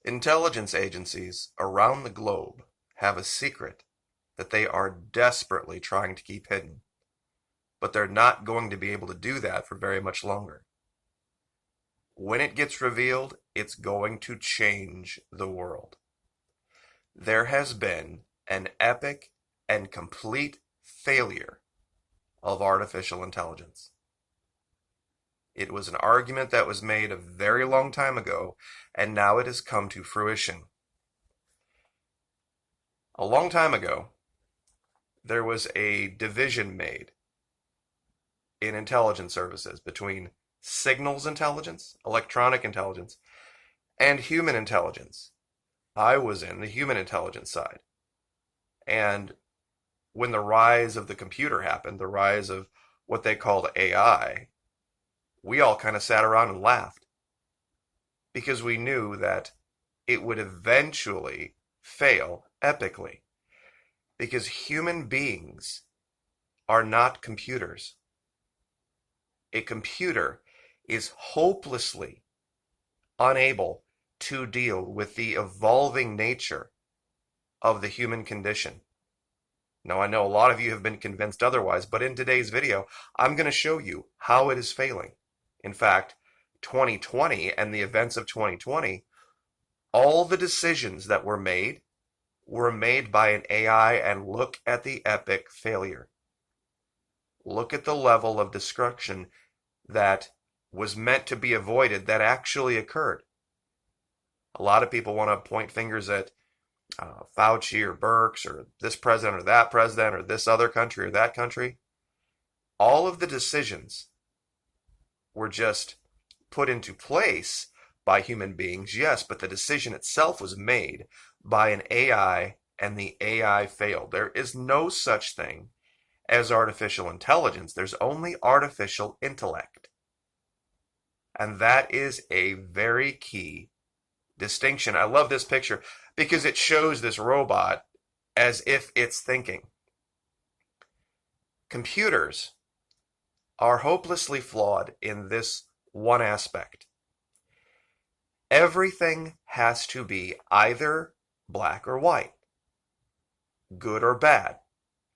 Intelligence agencies around the globe have a secret that they are desperately trying to keep hidden, but they're not going to be able to do that for very much longer. When it gets revealed, it's going to change the world. There has been an epic and complete failure of artificial intelligence. It was an argument that was made a very long time ago, and now it has come to fruition. A long time ago, there was a division made in intelligence services between signals intelligence, electronic intelligence, and human intelligence. I was in the human intelligence side. And when the rise of the computer happened, the rise of what they called AI, we all kind of sat around and laughed because we knew that it would eventually fail epically because human beings are not computers. A computer is hopelessly unable to deal with the evolving nature of the human condition. Now, I know a lot of you have been convinced otherwise, but in today's video, I'm going to show you how it is failing. In fact, 2020 and the events of 2020, all the decisions that were made by an AI, and look at the epic failure. Look at the level of destruction that was meant to be avoided that actually occurred. A lot of people want to point fingers at Fauci or Birx or this president or that president or this other country or that country. All of the decisions were just put into place by human beings, yes, but the decision itself was made by an AI, and the AI failed. There is no such thing as artificial intelligence. There's only artificial intellect. And that is a very key distinction. I love this picture because it shows this robot as if it's thinking. Computers are hopelessly flawed in this one aspect. Everything has to be either black or white, good or bad,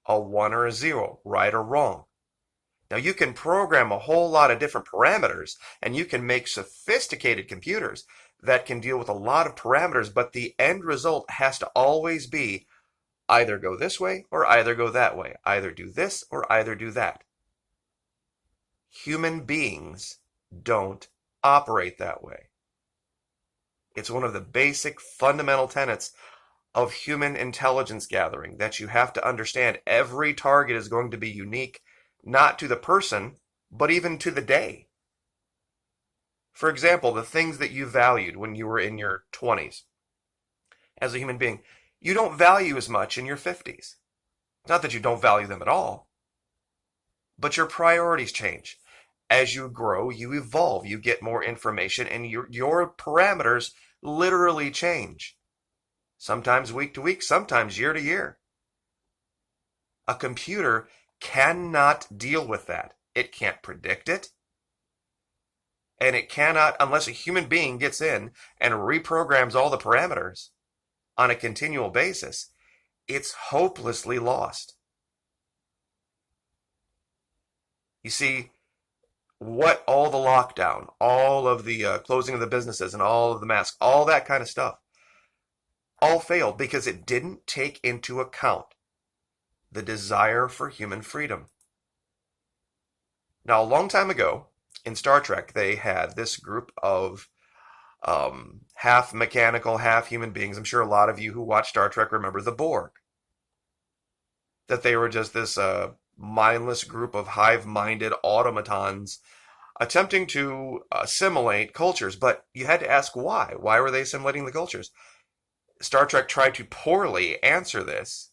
a 1 or a 0, right or wrong. Now you can program a whole lot of different parameters, and you can make sophisticated computers that can deal with a lot of parameters, but the end result has to always be either go this way or either go that way, either do this or either do that. Human beings don't operate that way. It's one of the basic fundamental tenets of human intelligence gathering that you have to understand. Every target is going to be unique, not to the person, but even to the day. For example, the things that you valued when you were in your 20s as a human being, you don't value as much in your 50s. Not that you don't value them at all, but your priorities change. As you grow, you evolve, you get more information, and your parameters literally change. Sometimes week to week, sometimes year to year. A computer cannot deal with that. It can't predict it. And it cannot, unless a human being gets in and reprograms all the parameters on a continual basis, it's hopelessly lost. You see, what all the lockdown, all of the closing of the businesses and all of the masks, all that kind of stuff, all failed because it didn't take into account the desire for human freedom. Now, a long time ago, in Star Trek, they had this group of half mechanical, half human beings. I'm sure a lot of you who watch Star Trek remember the Borg. That they were just this mindless group of hive-minded automatons attempting to assimilate cultures. But you had to ask why. Why were they assimilating the cultures? Star Trek tried to poorly answer this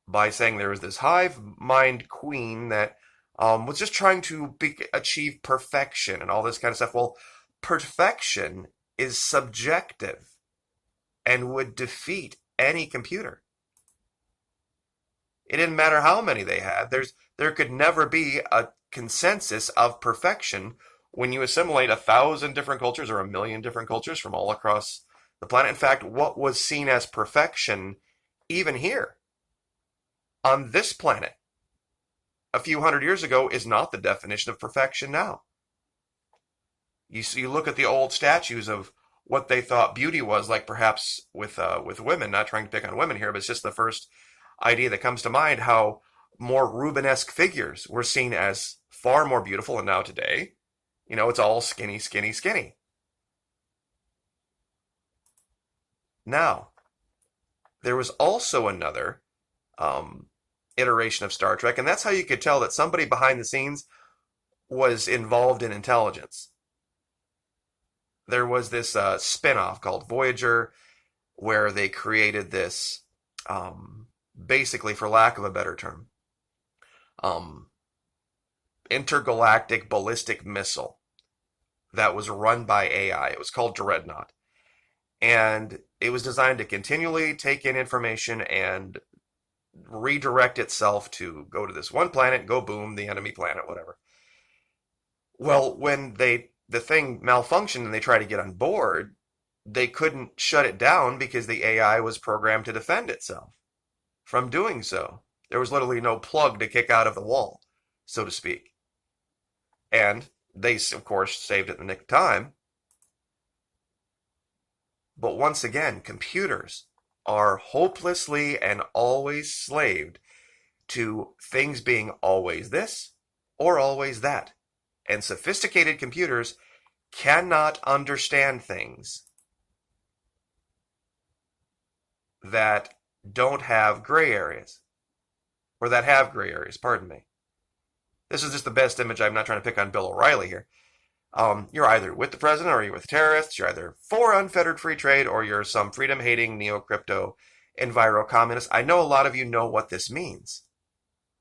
by saying there was this hive mind queen that was just trying to achieve perfection and all this kind of stuff. Well, perfection is subjective and would defeat any computer. It didn't matter how many they had. There could never be a consensus of perfection when you assimilate 1,000 different cultures or 1,000,000 different cultures from all across the planet. In fact, what was seen as perfection, even here on this planet, a few hundred years ago, is not the definition of perfection now. You look at the old statues of what they thought beauty was, like perhaps with women, not trying to pick on women here, but it's just the first idea that comes to mind, how more Rubenesque figures were seen as far more beautiful, and now today, it's all skinny, skinny, skinny. Now, there was also another iteration of Star Trek, and that's how you could tell that somebody behind the scenes was involved in intelligence. There was this spin-off called Voyager, where they created this, basically, for lack of a better term, intergalactic ballistic missile that was run by AI. It was called Dreadnought. And it was designed to continually take in information and redirect itself to go to this one planet, go boom, the enemy planet, whatever. Well, when the thing malfunctioned and they tried to get on board, they couldn't shut it down because the AI was programmed to defend itself from doing so. There was literally no plug to kick out of the wall, so to speak. And they, of course, saved it in the nick of time. But once again, computers are hopelessly and always slaved to things being always this or always that. And sophisticated computers cannot understand things that don't have gray areas, or that have gray areas, pardon me. This is just the best image. I'm not trying to pick on Bill O'Reilly here. You're either with the president or you're with terrorists. You're either for unfettered free trade or you're some freedom-hating neo-crypto enviro-communist. I know a lot of you know what this means.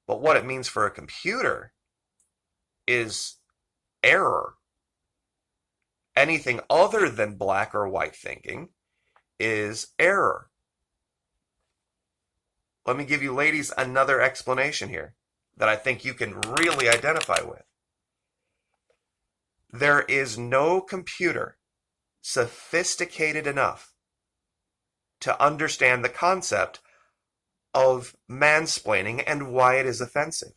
But what it means for a computer is error. Anything other than black or white thinking is error. Let me give you ladies another explanation here that I think you can really identify with. There is no computer sophisticated enough to understand the concept of mansplaining and why it is offensive.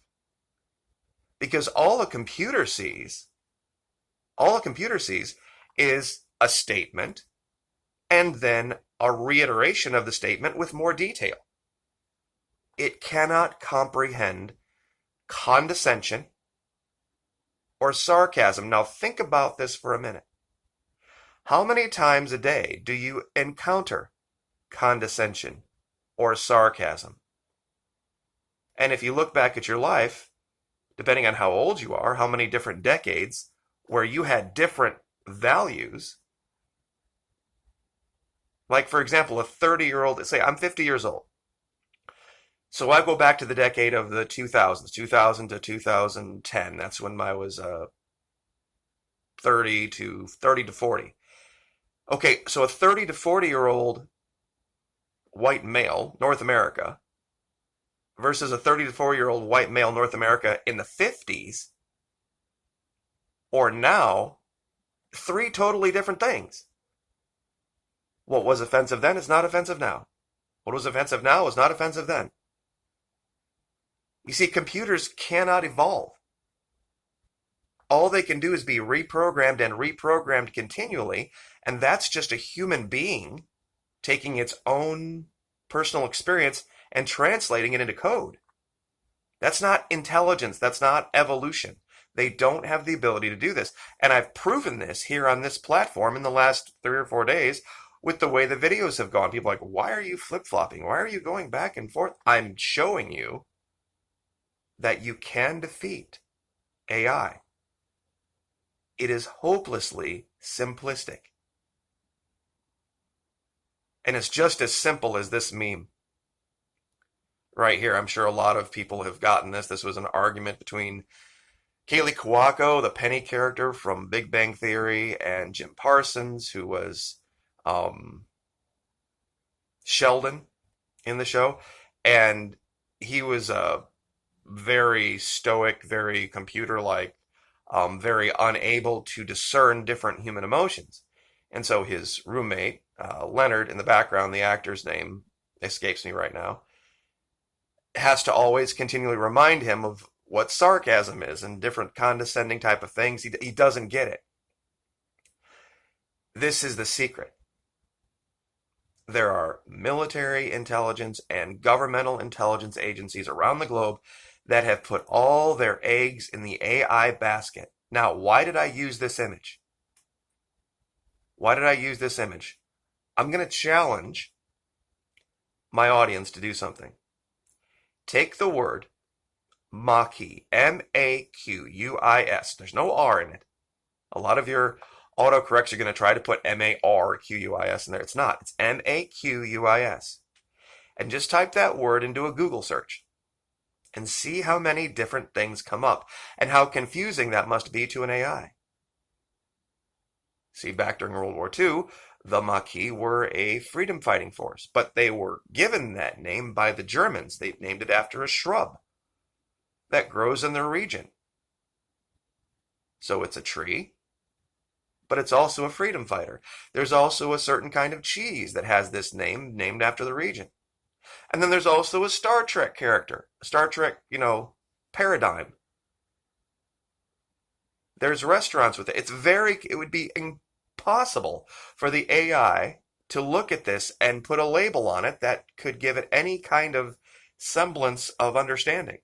Because all a computer sees is a statement and then a reiteration of the statement with more detail. It cannot comprehend condescension or sarcasm. Now think about this for a minute. How many times a day do you encounter condescension or sarcasm? And if you look back at your life, depending on how old you are, how many different decades where you had different values. Like, for example, a 30-year-old, say I'm 50 years old. So I go back to the decade of the 2000s, 2000 to 2010. That's when I was 30 to 40. Okay, so a 30 to 40-year-old white male, North America, versus a 30 to 40-year-old white male, North America in the 50s, or now, three totally different things. What was offensive then is not offensive now. What was offensive now is not offensive then. You see, computers cannot evolve. All they can do is be reprogrammed and reprogrammed continually, and that's just a human being taking its own personal experience and translating it into code. That's not intelligence. That's not evolution. They don't have the ability to do this. And I've proven this here on this platform in the last 3 or 4 days with the way the videos have gone. People are like, why are you flip-flopping? Why are you going back and forth? I'm showing you that you can defeat AI. It is hopelessly simplistic. And it's just as simple as this meme. Right here, I'm sure a lot of people have gotten this. This was an argument between Kaylee Cuoco, the Penny character from Big Bang Theory, and Jim Parsons, who was Sheldon in the show. And he was very stoic, very computer-like, very unable to discern different human emotions. And so his roommate, Leonard in the background, the actor's name escapes me right now, has to always continually remind him of what sarcasm is and different condescending type of things. He doesn't get it. This is the secret. There are military intelligence and governmental intelligence agencies around the globe that have put all their eggs in the AI basket. Now, why did I use this image? Why did I use this image? I'm going to challenge my audience to do something. Take the word Maquis, Maquis. There's no R in it. A lot of your autocorrects are going to try to put Marquis in there. It's not. It's Maquis. And just type that word into a Google search and see how many different things come up and how confusing that must be to an AI. See, back during World War II, the Maquis were a freedom fighting force, but they were given that name by the Germans. They named it after a shrub that grows in their region. So it's a tree, but it's also a freedom fighter. There's also a certain kind of cheese that has this name named after the region. And then there's also a Star Trek character, a Star Trek, paradigm. There's restaurants with it. It would be impossible for the AI to look at this and put a label on it that could give it any kind of semblance of understanding.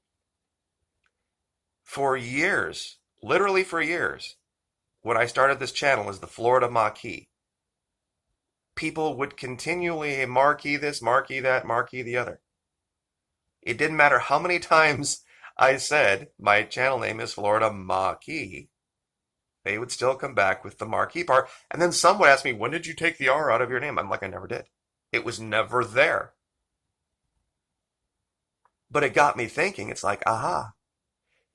For years, literally for years, when I started this channel as the Florida Maquis, people would continually Marquis this, Marquis that, Marquis the other. It didn't matter how many times I said my channel name is Florida Maquis, they would still come back with the Marquis part. And then some would ask me, when did you take the R out of your name? I'm like, I never did. It was never there. But it got me thinking. It's like, aha.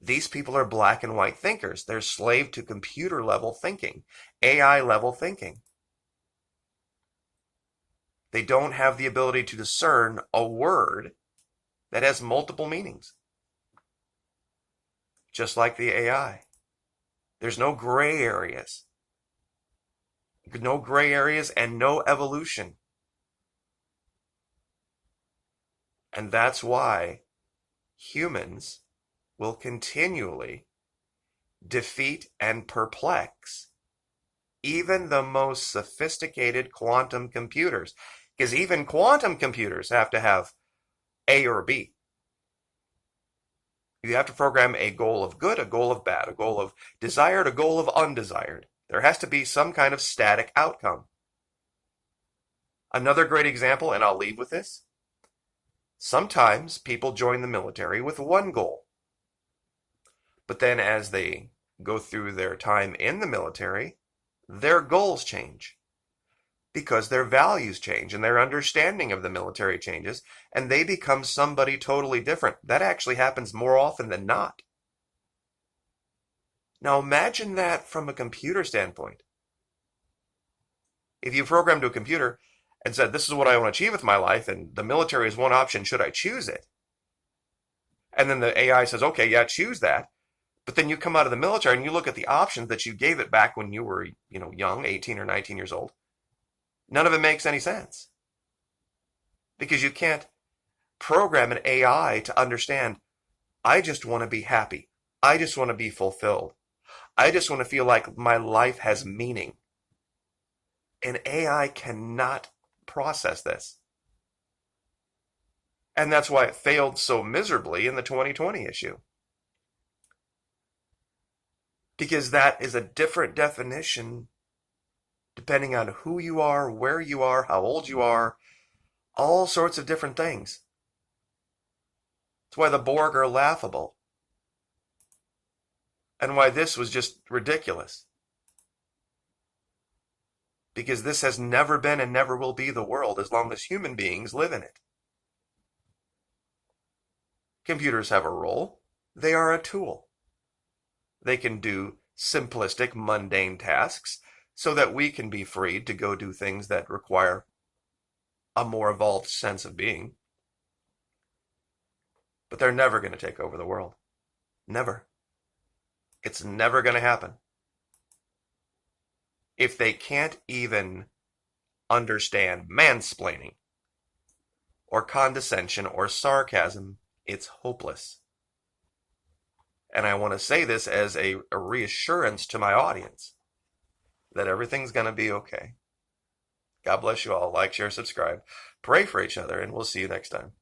These people are black and white thinkers. They're slave to computer level thinking, AI level thinking. They don't have the ability to discern a word that has multiple meanings. Just like the AI. There's no gray areas. No gray areas and no evolution. And that's why humans will continually defeat and perplex even the most sophisticated quantum computers. Because even quantum computers have to have A or B. You have to program a goal of good, a goal of bad, a goal of desired, a goal of undesired. There has to be some kind of static outcome. Another great example, and I'll leave with this. Sometimes people join the military with one goal. But then as they go through their time in the military, their goals change. Because their values change and their understanding of the military changes, and they become somebody totally different. That actually happens more often than not. Now imagine that from a computer standpoint. If you programmed to a computer and said, this is what I want to achieve with my life, and the military is one option, should I choose it? And then the AI says, okay, yeah, choose that. But then you come out of the military and you look at the options that you gave it back when you were, young, 18 or 19 years old. None of it makes any sense. Because you can't program an AI to understand, I just want to be happy. I just want to be fulfilled. I just want to feel like my life has meaning. An AI cannot process this. And that's why it failed so miserably in the 2020 issue. Because that is a different definition depending on who you are, where you are, how old you are, all sorts of different things. That's why the Borg are laughable. And why this was just ridiculous. Because this has never been and never will be the world as long as human beings live in it. Computers have a role. They are a tool. They can do simplistic, mundane tasks so that we can be freed to go do things that require a more evolved sense of being. But they're never going to take over the world. Never. It's never going to happen. If they can't even understand mansplaining or condescension or sarcasm, it's hopeless. And I want to say this as a reassurance to my audience that everything's going to be okay. God bless you all. Like, share, subscribe. Pray for each other, and we'll see you next time.